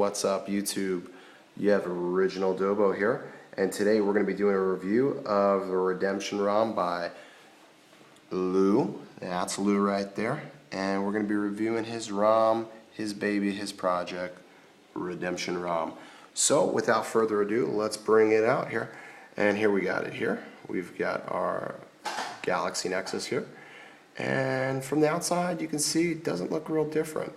What's up, YouTube? You have Original Dobo here, and today we're going to be doing a review of the Redemption ROM by Lou. That's Lou right there, and we're going to be reviewing his ROM, his baby, his project, Redemption ROM. So without further ado, let's bring it out here. And here we got it here. We've got our Galaxy Nexus here, and from the outside you can see it doesn't look real different,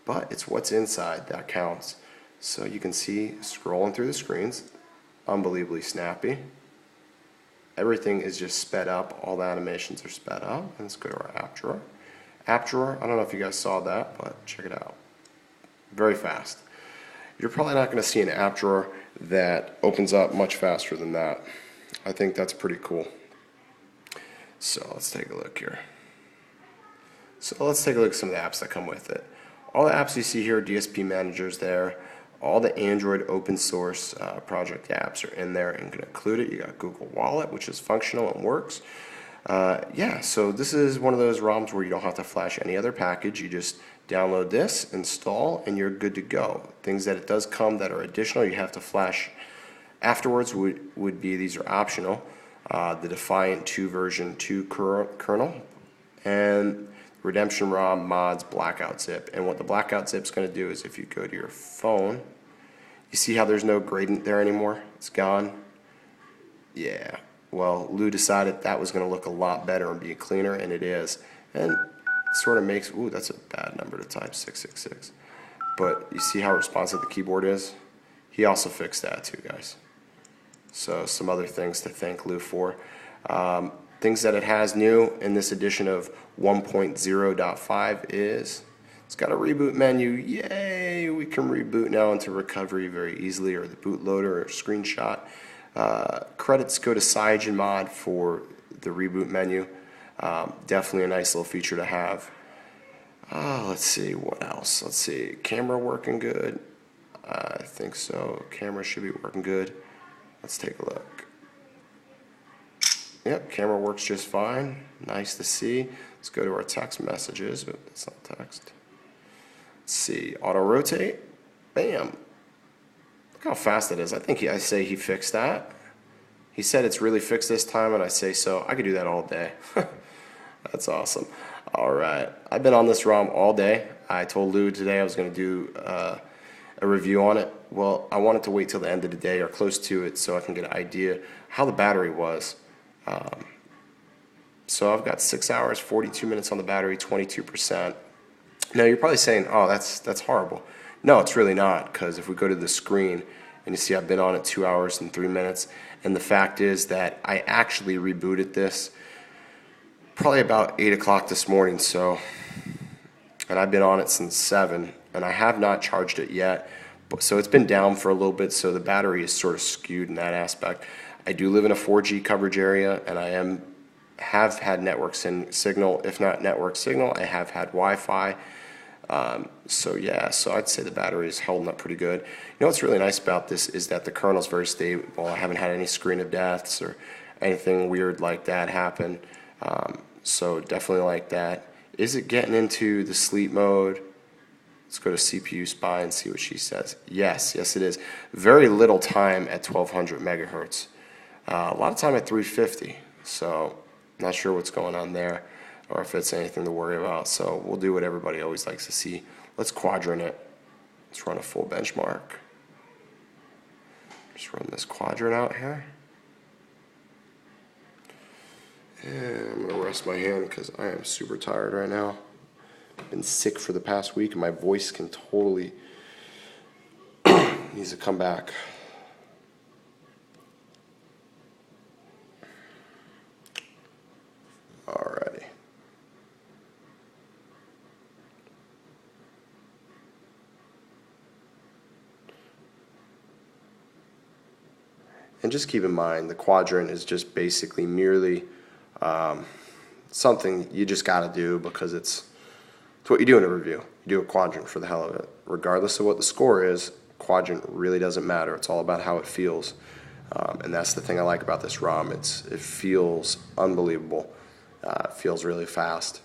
but it's what's inside that counts. So you can see scrolling through the screens, unbelievably snappy. Everything is just sped up. All the animations are sped up. And let's go to our app drawer. App drawer, I don't know if you guys saw that, but check it out. Very fast. You're probably not going to see an app drawer that opens up much faster than that. I think that's pretty cool. So let's take a look here. So let's take a look at some of the apps that come with it. All the apps you see here, DSP managers there. All the Android open source project apps are in there and can include it. You got Google Wallet, which is functional and works. Yeah, so this is one of those ROMs where you don't have to flash any other package. You just download this, install, and you're good to go. Things that it does come that are additional, you have to flash afterwards would be, these are optional. The Defiant 2 version 2 kernel, and Redemption ROM mods blackout zip. And what the blackout zip is going to do is, if you go to your phone, you see how there's no gradient there anymore? It's gone. Yeah, well, Lou decided that was going to look a lot better and be cleaner, and it is. And it sort of makes, ooh, that's a bad number to type, 666. But you see how responsive the keyboard is? He also fixed that too, guys. So some other things to thank Lou for. Things that it has new in this edition of 1.0.5 is it's got a reboot menu. Yay! We can reboot now into recovery very easily, or the bootloader or screenshot. Credits go to CyanogenMod for the reboot menu. Definitely a nice little feature to have. Let's see, what else? Let's see, camera working good. I think so. Camera should be working good. Let's take a look. Yep, camera works just fine. Nice to see. Let's go to our text messages. But it's not text. Let's see. Auto rotate. Bam. Look how fast it is. I think I say he fixed that. He said it's really fixed this time, and I say so. I could do that all day. That's awesome. All right. I've been on this ROM all day. I told Lou today I was going to do a review on it. Well, I wanted to wait till the end of the day or close to it so I can get an idea how the battery was. So I've got 6 hours, 42 minutes on the battery, 22%. Now you're probably saying, oh, that's horrible. No, it's really not, because if we go to the screen and you see I've been on it 2 hours and 3 minutes, and the fact is that I actually rebooted this probably about 8 o'clock this morning, and I've been on it since 7, and I have not charged it yet. So it's been down for a little bit, so the battery is sort of skewed in that aspect. I do live in a 4G coverage area, and I have had network signal. If not network signal, I have had Wi-Fi. So yeah, so I'd say the battery is holding up pretty good. You know what's really nice about this is that the kernel is very stable. I haven't had any screen of deaths or anything weird like that happen. So definitely like that. Is it getting into the sleep mode? Let's go to CPU Spy and see what she says. Yes, yes it is. Very little time at 1200 megahertz. A lot of time at 350. So not sure what's going on there, or if it's anything to worry about. So we'll do what everybody always likes to see. Let's quadrant it. Let's run a full benchmark. Just run this quadrant out here. And I'm going to rest my hand because I am super tired right now. I've been sick for the past week, and my voice can totally needs to come back. Alrighty. And just keep in mind, the quadrant is just basically merely something you just got to do because it's what you do in a review. You do a quadrant for the hell of it. Regardless of what the score is, quadrant really doesn't matter. It's all about how it feels. And that's the thing I like about this ROM. It feels unbelievable. It feels really fast.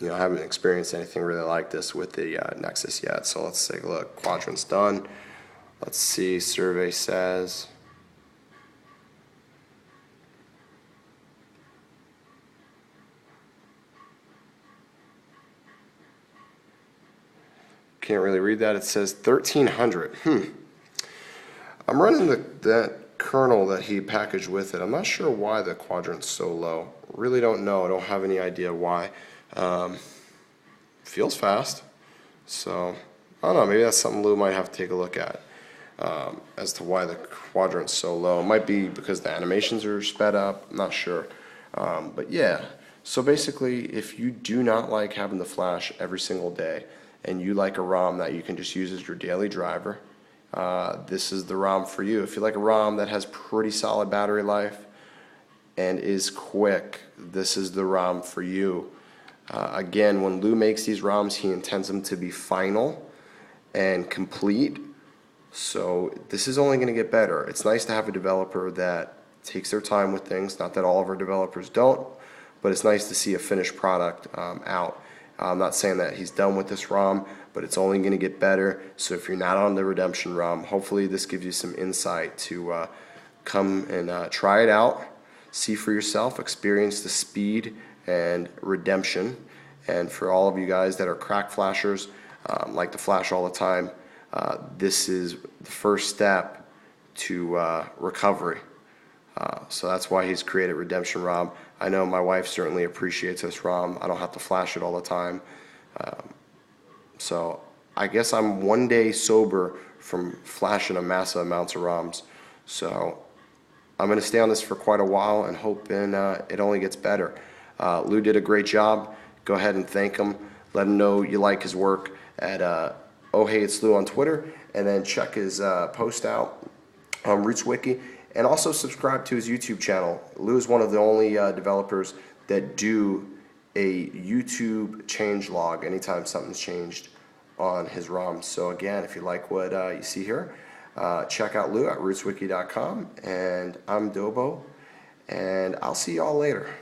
I haven't experienced anything really like this with the Nexus yet. So let's take a look. Quadrant's done. Let's see, survey says. Can't really read that. It says 1300. I'm running that kernel that he packaged with it. I'm not sure why the quadrant's so low. Really don't know. I don't have any idea why. Feels fast. So, I don't know. Maybe that's something Lou might have to take a look at as to why the quadrant's so low. It might be because the animations are sped up. I'm not sure. But yeah. So basically, if you do not like having the flash every single day, and you like a ROM that you can just use as your daily driver, this is the ROM for you. If you like a ROM that has pretty solid battery life and is quick, this is the ROM for you. Again, when Lou makes these ROMs, he intends them to be final and complete. So this is only going to get better. It's nice to have a developer that takes their time with things. Not that all of our developers don't, but it's nice to see a finished product out. I'm not saying that he's done with this ROM, but it's only going to get better. So if you're not on the Redemption ROM, hopefully this gives you some insight to come and try it out, see for yourself, experience the speed and redemption. And for all of you guys that are crack flashers, like to flash all the time, this is the first step to recovery. So that's why he's created Redemption ROM. I know my wife certainly appreciates this ROM. I don't have to flash it all the time. So I guess I'm one day sober from flashing a massive amounts of ROMs. So I'm going to stay on this for quite a while and hoping it only gets better. Lou did a great job. Go ahead and thank him. Let him know you like his work at Oh Hey It's Lou on Twitter, and then check his post out on RootsWiki. And also subscribe to his YouTube channel. Lou is one of the only developers that do a YouTube change log anytime something's changed on his ROM. So again, if you like what you see here, check out Lou at rootswiki.com. And I'm Dobo, and I'll see y'all later.